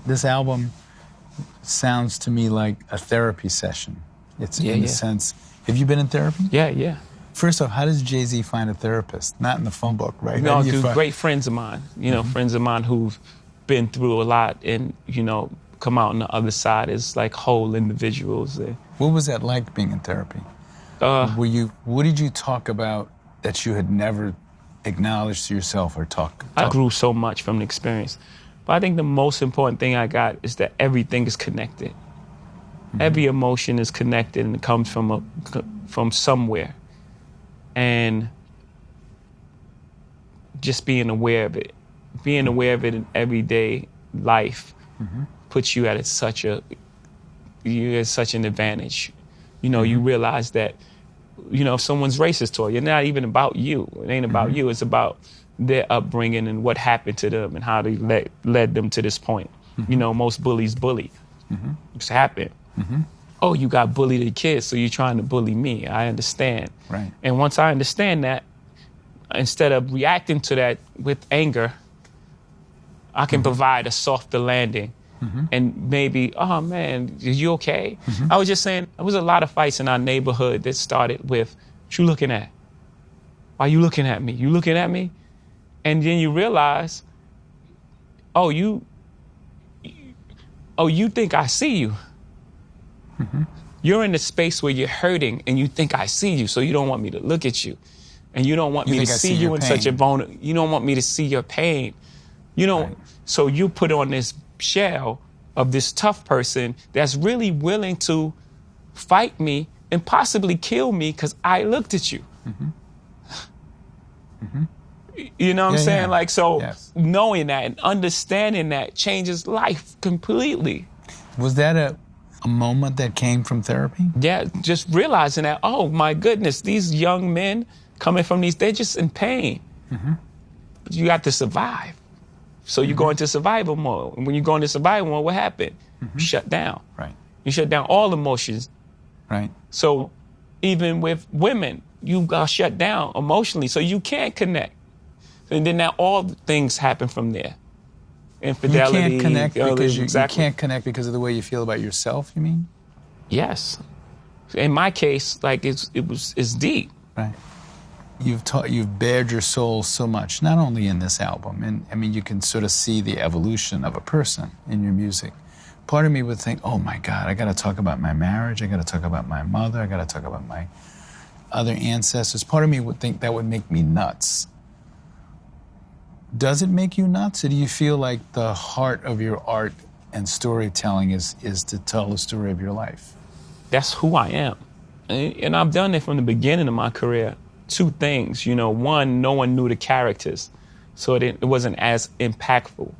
This album sounds to me like a therapy session. It's in the sense, have you been in therapy? Yeah. First off, how does Jay-Z find a therapist? Not in the phone book, right? No, dude, great friends of mine, friends of mine who've been through a lot and, come out on the other side as like whole individuals. What was that like being in therapy? What did you talk about that you had never acknowledged to yourself or talk? I grew so much from the experience. But I think the most important thing I got is that everything is connected. Mm-hmm. Every emotion is connected and it comes from somewhere. And just being aware of it. Being aware of it in everyday life puts you at such an advantage. You realize that, if someone's racist toward you, it's not even about you. It ain't about you. It's about their upbringing and what happened to them and how they led them to this point. Most bullies bully. It's happened. Oh, you got bullied as a kid, so you're trying to bully me. I understand. Right. And once I understand that, instead of reacting to that with anger, I can provide a softer landing. And maybe, oh man, are you okay? I was just saying, there was a lot of fights in our neighborhood that started with, what you looking at? Why you looking at me? You looking at me? And then you realize, you think I see you. You're in a space where you're hurting and you think I see you, so you don't want me to look at you. And you don't want me to see you in such a vulnerable, you don't want me to see your pain. So you put on this shell of this tough person that's really willing to fight me and possibly kill me because I looked at you. You know what I'm saying? Knowing that and understanding that changes life completely. Was that a moment that came from therapy? Yeah, just realizing that, oh my goodness, these young men coming from they're just in pain. But you got to survive. So you go into survival mode. And when you go into survival mode, what happened? You shut down. Right. You shut down all emotions. Right. So even with women, you got shut down emotionally, so you can't connect. And then now all things happen from there. Infidelity. You can't connect because you can't connect because of the way you feel about yourself, you mean? Yes. In my case, it's deep. Right. You've bared your soul so much, not only in this album, and I mean, you can sort of see the evolution of a person in your music. Part of me would think, oh my God, I got to talk about my marriage, I got to talk about my mother, I got to talk about my other ancestors. Part of me would think that would make me nuts. Does it make you nuts, or do you feel like the heart of your art and storytelling is to tell the story of your life? That's who I am. And I've done it from the beginning of my career. Two things, one, no one knew the characters, so it wasn't as impactful,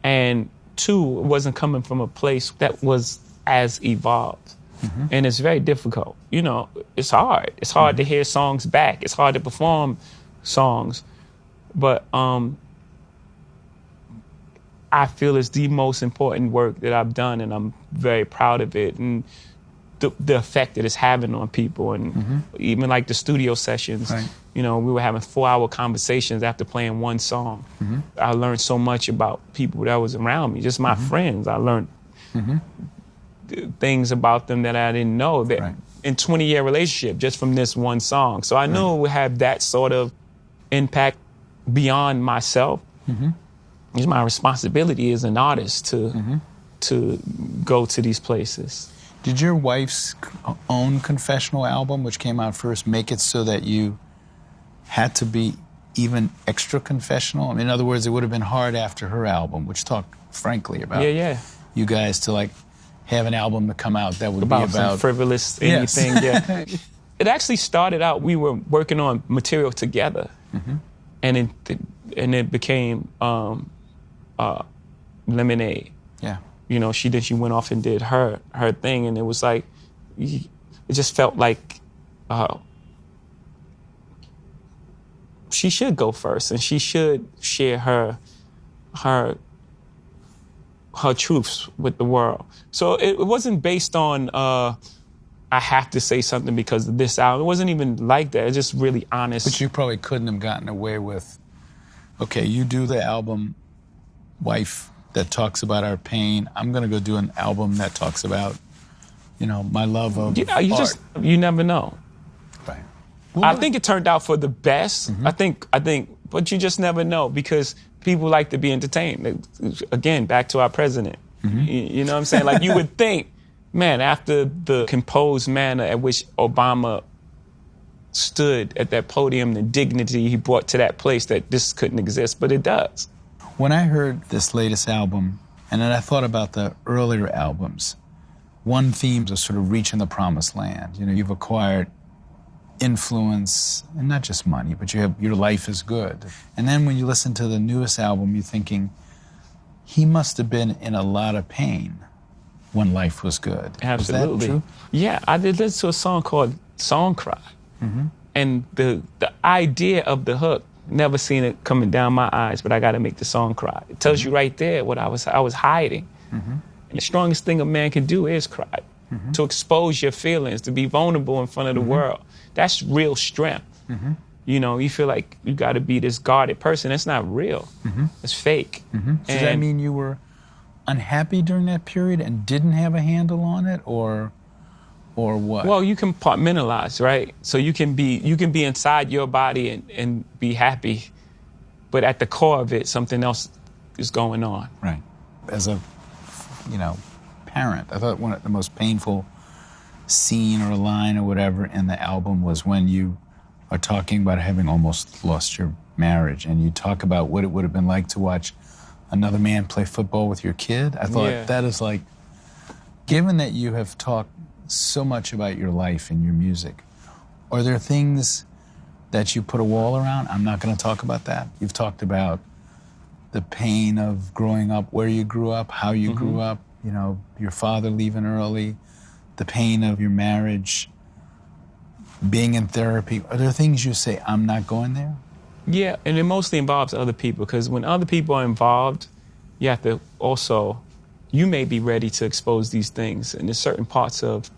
and two, it wasn't coming from a place that was as evolved. And it's very difficult. It's hard. It's hard to hear songs back. It's hard to perform songs, but I feel it's the most important work that I've done, and I'm very proud of it. And the effect it is having on people, and even like the studio sessions, we were having 4-hour conversations after playing one song. I learned so much about people that was around me, just my friends. I learned things about them that I didn't know that in 20-year relationship just from this one song. So I knew it would have that sort of impact beyond myself. It's my responsibility as an artist to go to these places. Did your wife's own confessional album, which came out first, make it so that you had to be even extra confessional? I mean, in other words, it would have been hard after her album, which talked frankly about you guys to have an album to come out that would be about some frivolous anything. Yes. It actually started out, we were working on material together, and it became Lemonade. Yeah. She went off and did her thing, and it was like, it just felt like she should go first, and she should share her truths with the world. So it wasn't based on I have to say something because of this album. It wasn't even like that. It's just really honest. But you probably couldn't have gotten away with, okay, you do the album wife that talks about our pain. I'm going to go do an album that talks about, my love of art. You never know. Right. I think it turned out for the best. Mm-hmm. I think, but you just never know because people like to be entertained. Again, back to our president. Mm-hmm. You know what I'm saying? Like you would think, man, after the composed manner at which Obama stood at that podium, the dignity he brought to that place, that this couldn't exist, but it does. When I heard this latest album, and then I thought about the earlier albums, one theme was sort of reaching the promised land. You've acquired influence, and not just money, but your life is good. And then when you listen to the newest album, you're thinking, he must have been in a lot of pain when life was good. Absolutely. Is that true? Yeah, I did listen to a song called Song Cry. Mm-hmm. And the idea of the hook, never seen it coming down my eyes, but I got to make the song cry. It tells you right there what I was hiding. Mm-hmm. And the strongest thing a man can do is cry. Mm-hmm. To expose your feelings, to be vulnerable in front of the world. That's real strength. Mm-hmm. You feel like you got to be this guarded person. That's not real. Mm-hmm. It's fake. Mm-hmm. Does that mean you were unhappy during that period and didn't have a handle on it, or what? Well, you compartmentalize, right? So you can be inside your body and be happy, but at the core of it, something else is going on. Right. As a, parent, I thought one of the most painful scene or line or whatever in the album was when you are talking about having almost lost your marriage, and you talk about what it would have been like to watch another man play football with your kid. I thought that is like, given that you have talked so much about your life and your music, are there things that you put a wall around? I'm not going to talk about that. You've talked about the pain of growing up, where you grew up, how you grew up, your father leaving early, the pain of your marriage, being in therapy. Are there things you say, I'm not going there? Yeah, and it mostly involves other people, because when other people are involved, you have to also, you may be ready to expose these things. And there's certain parts of,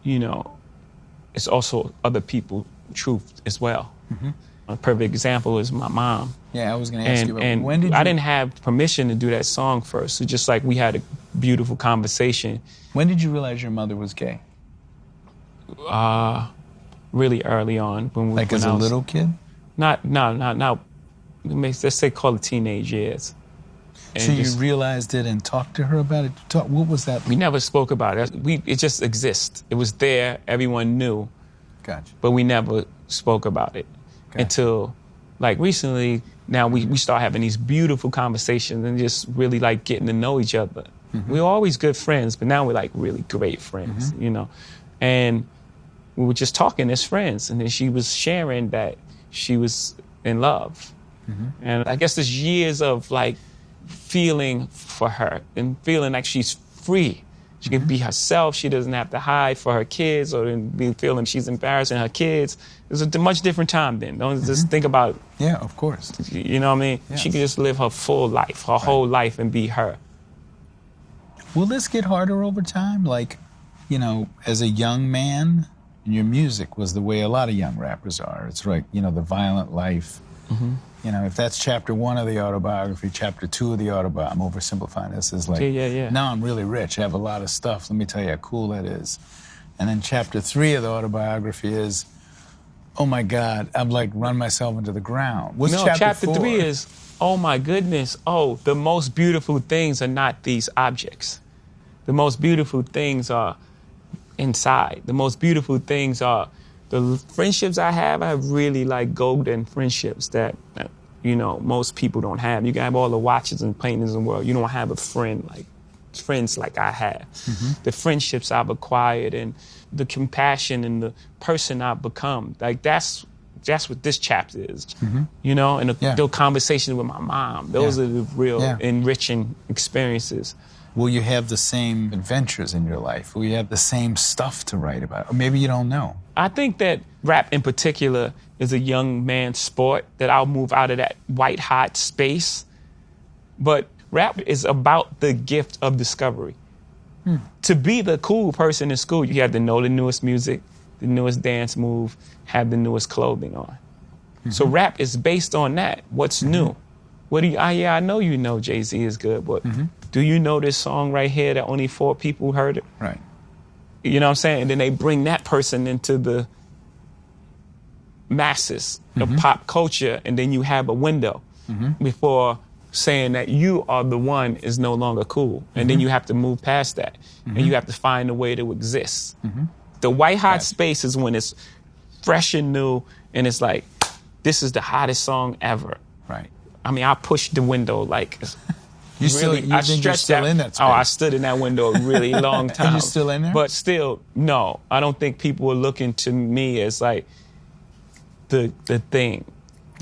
it's also other people's truth as well. Mm-hmm. A perfect example is my mom. Yeah, I was going to ask you about, and when did I didn't have permission to do that song first. So just like we had a beautiful conversation. When did you realize your mother was gay? Really early on. When as a little kid? No. Let's say call it teenage years. And so you realized it and talked to her about it? What was that? We never spoke about it. It just exists. It was there. Everyone knew. Gotcha. But we never spoke about it until, recently. Now we start having these beautiful conversations and just really getting to know each other. Mm-hmm. We were always good friends, but now we're really great friends, And we were just talking as friends, and then she was sharing that she was in love. Mm-hmm. And I guess there's years of feeling for her and feeling like she's free. She can be herself. She doesn't have to hide for her kids or be feeling she's embarrassing her kids. It was a much different time then. Don't just think about... Yeah, of course. You know what I mean? Yes. She could just live her full life, her whole life, and be her. Will this get harder over time? As a young man, and your music was the way a lot of young rappers are. It's the violent life. Mm-hmm. If that's chapter 1 of the autobiography, chapter 2 of the autobiography, I'm oversimplifying this, is now I'm really rich, I have a lot of stuff, let me tell you how cool that is. And then chapter 3 of the autobiography is, oh my God, I'm run myself into the ground. What's chapter 3 is, oh my goodness, the most beautiful things are not these objects. The most beautiful things are inside. The most beautiful things are the friendships I have really golden friendships that, most people don't have. You can have all the watches and paintings in the world. You don't have a friend friends like I have. Mm-hmm. The friendships I've acquired and the compassion and the person I've become. That's what this chapter is. Mm-hmm. And the conversations with my mom. Those are the real enriching experiences. Will you have the same adventures in your life? Will you have the same stuff to write about? Or maybe you don't know. I think that rap in particular is a young man's sport, that I'll move out of that white hot space. But rap is about the gift of discovery. To be the cool person in school, you have to know the newest music, the newest dance move, have the newest clothing on. Mm-hmm. So rap is based on that, what's new. what do you, I know you know Jay-Z is good, but do you know this song right here that only 4 people heard it? Right. You know what I'm saying? And then they bring that person into the masses of pop culture, and then you have a window before saying that you are the one is no longer cool. And then you have to move past that, and you have to find a way to exist. The white hot space is when it's fresh and new, and it's like, this is the hottest song ever. Right. I mean, I pushed the window like... You think you're still in that space? Oh, I stood in that window a really long time. Are you still in there? But still, no. I don't think people are looking to me as like the thing.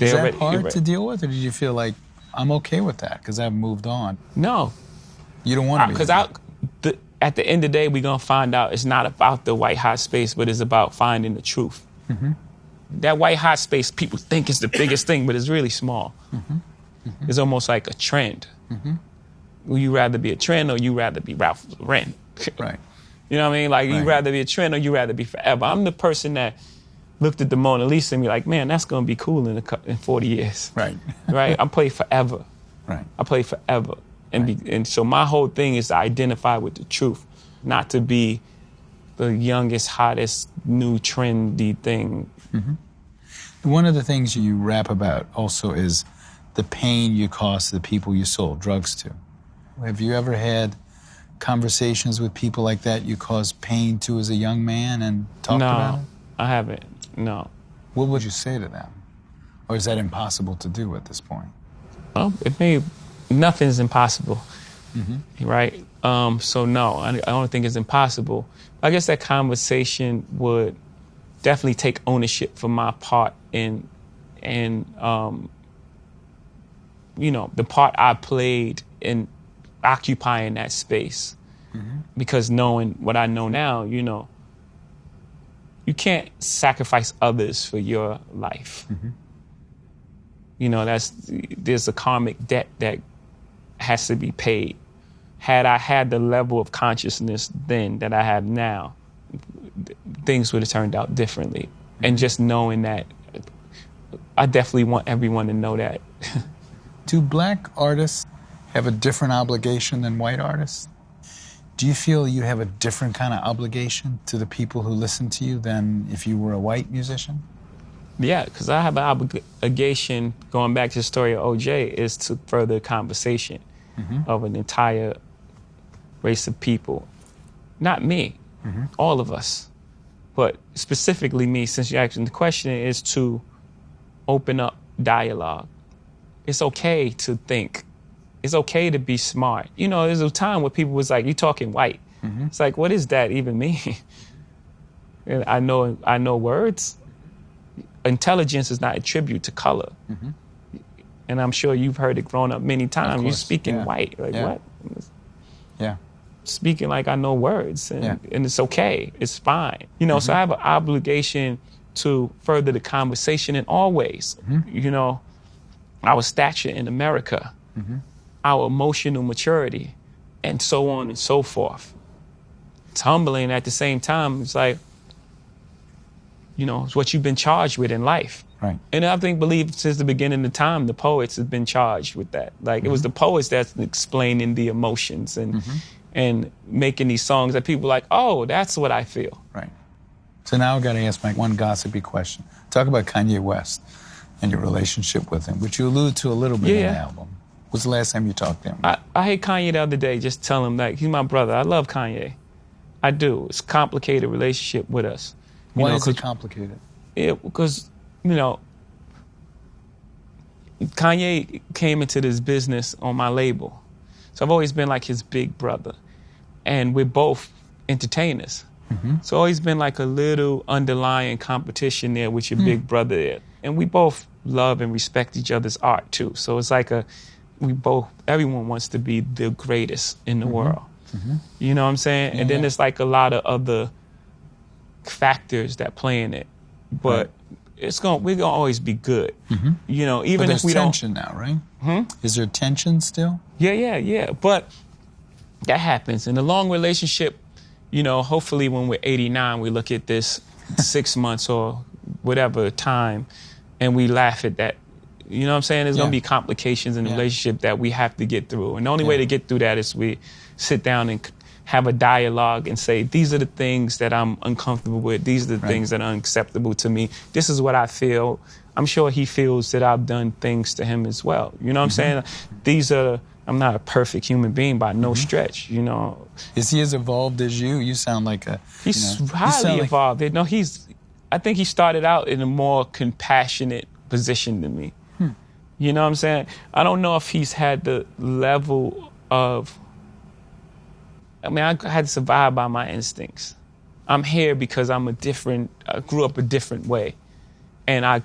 Is that hard to deal with, or did you feel like, I'm okay with that because I've moved on? No. You don't want to be. Because at the end of the day, we're going to find out it's not about the white hot space, but it's about finding the truth. That white hot space, people think is the biggest thing, but it's really small. It's almost like a trend. Will you rather be a trend or you rather be Ralph Lauren? Right. You know what I mean? Like, you rather be a trend or you rather be forever. I'm the person that looked at the Mona Lisa and be like, man, that's going to be cool in 40 years. Right. Right? I play forever. Right. I play forever. And so my whole thing is to identify with the truth, not to be the youngest, hottest, new, trendy thing. One of the things you rap about also is the pain you caused the people you sold drugs to. Have you ever had conversations with people like that you caused pain to as a young man and talked about it? No, I haven't. No. What would you say to them? Or is that impossible to do at this point? Well, nothing's impossible, right? So no, I don't think it's impossible. I guess that conversation would definitely take ownership for my part in you know, the part I played in occupying that space. Because knowing what I know now, you know, you can't sacrifice others for your life. You know, there's a karmic debt that has to be paid. Had I had the level of consciousness then that I have now, things would have turned out differently. And just knowing that, I definitely want everyone to know that. Do black artists have a different obligation than white artists? Do you feel you have a different kind of obligation to the people who listen to you than if you were a white musician? Yeah, because I have an obligation, going back to the story of OJ, is to further conversation of an entire race of people. Not me, all of us. But specifically me, since you're asking the question, is to open up dialogue. It's okay to think. It's okay to be smart. You know, there's a time where people was like, you talking white. It's like, what does that even mean? And I know words. Intelligence is not a tribute to color. And I'm sure you've heard it growing up many times. You're speaking white. Like, what? Yeah. Speaking like I know words. And it's okay. It's fine. You know, so I have an obligation to further the conversation in all ways. You know, our stature in America, our emotional maturity, and so on and so forth. It's humbling at the same time. It's like, you know, it's what you've been charged with in life. Right. And I believe since the beginning of time, the poets have been charged with that. Like, it was the poets that's explaining the emotions and making these songs that people are like, oh, that's what I feel. Right. So now I've got to ask my one gossipy question. Talk about Kanye West and your relationship with him, which you allude to a little bit in the album. When's the last time you talked to him? I hate Kanye the other day, just tell him, like, he's my brother. I love Kanye. I do. It's a complicated relationship with us. Why is it complicated? Yeah, because, you know, Kanye came into this business on my label. So I've always been like his big brother. And we're both entertainers. So always been like a little underlying competition there with your big brother there. And we both love and respect each other's art too. So it's like everyone wants to be the greatest in the world. You know what I'm saying? And then there's like a lot of other factors that play in it. But we're gonna always be good. You know, even if we don't. There's tension now, right? Is there tension still? Yeah. But that happens. In a long relationship, you know, hopefully when we're 89, we look at this 6 months or whatever time, and we laugh at that You know what I'm saying? There's Yeah. going to be complications in the Yeah. relationship that we have to get through. And the only way Yeah. to get through that is we sit down and have a dialogue and say, these are the things that I'm uncomfortable with. These are the Right. things that are unacceptable to me. This is what I feel. I'm sure he feels that I've done things to him as well. You know what I'm saying? I'm not a perfect human being by no stretch, you know. Is he as evolved as you? You sound like a... He's you know, you highly sound like- evolved. No, I think he started out in a more compassionate position than me. You know what I'm saying? I don't know if he's had the level of... I mean, I had to survive by my instincts. I'm here because I grew up a different way. And I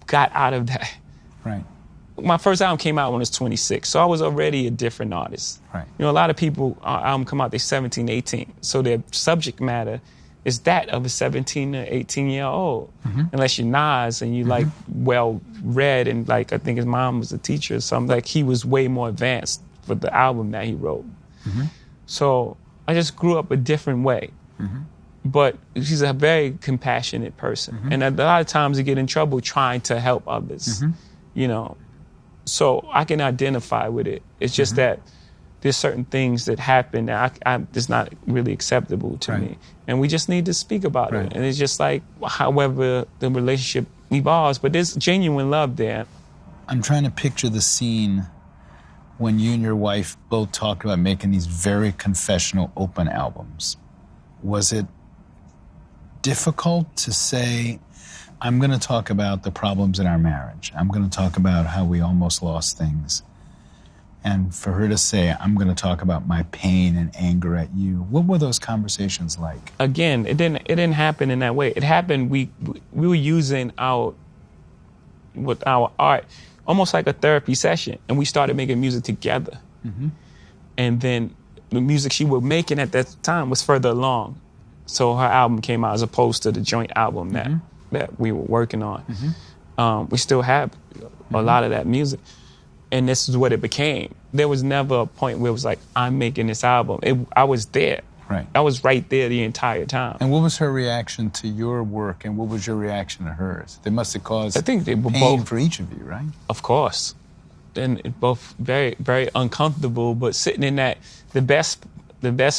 got out of that. Right. My first album came out when I was 26, so I was already a different artist. Right. You know, a lot of people, album come out, they're 17, 18. So their subject matter is that of a 17 or 18-year-old. Unless you're Nas and you like well-read and like I think his mom was a teacher or something. Like he was way more advanced for the album that he wrote. So I just grew up a different way. But she's a very compassionate person. And a lot of times you get in trouble trying to help others, you know. So I can identify with it. It's just that there's certain things that happen that it's not really acceptable to me. And we just need to speak about it. And it's just like, however the relationship evolves, but there's genuine love there. I'm trying to picture the scene when you and your wife both talked about making these very confessional, open albums. Was it difficult to say, I'm going to talk about the problems in our marriage. I'm going to talk about how we almost lost things. And for her to say, I'm going to talk about my pain and anger at you. What were those conversations like? Again, it didn't happen in that way. It happened, we were using our art almost like a therapy session. And we started making music together. And then the music she was making at that time was further along. So her album came out as opposed to the joint album that we were working on. We still have a lot of that music. And this is what it became. There was never a point where it was like, I'm making this album. I was there. Right. I was right there the entire time. And what was her reaction to your work, and what was your reaction to hers? They must have caused I think they were pain both, for each of you, right? Of course. And it both very, very uncomfortable, but sitting in that, the best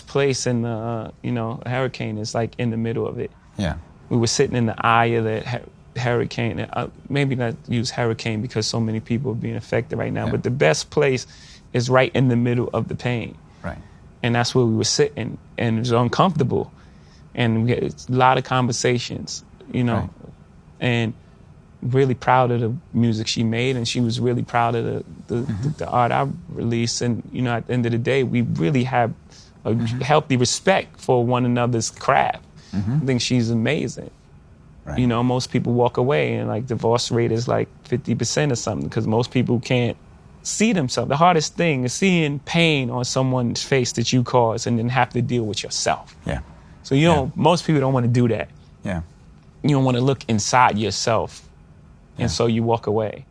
place in the, a hurricane is like in the middle of it. Yeah. We were sitting in the eye of that hurricane. Maybe not use hurricane because so many people are being affected right now, but the best place is right in the middle of the pain. Right. And that's where we were sitting, and it was uncomfortable. And we had a lot of conversations, and really proud of the music she made, and she was really proud of the art I released. And, at the end of the day, we really have a healthy respect for one another's craft. I think she's amazing. Right. Most people walk away and like divorce rate is like 50% or something because most people can't see themselves. The hardest thing is seeing pain on someone's face that you caused and then have to deal with yourself. Yeah. So most people don't want to do that. Yeah. You don't want to look inside yourself. And so you walk away.